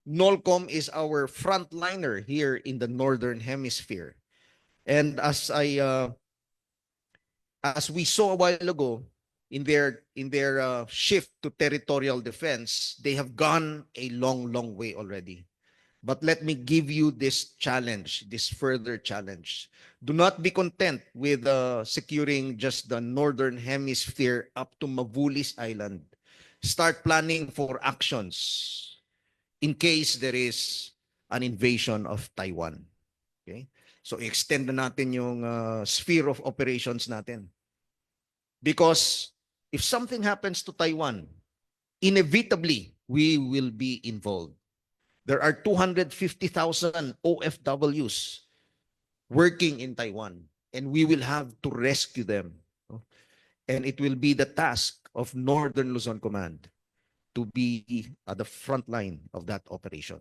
NOLCOM is our frontliner here in the Northern Hemisphere. And as we saw a while ago, in their shift to territorial defense, they have gone a long way already. But let me give you this challenge, this further challenge. Do not be content with securing just the Northern Hemisphere up to Mavulis Island. Start planning for actions in case there is an invasion of Taiwan. Okay? So extend na natin yung sphere of operations natin. Because if something happens to Taiwan, inevitably we will be involved. There are 250,000 OFWs working in Taiwan, and we will have to rescue them. And it will be the task of Northern Luzon Command to be at the front line of that operation.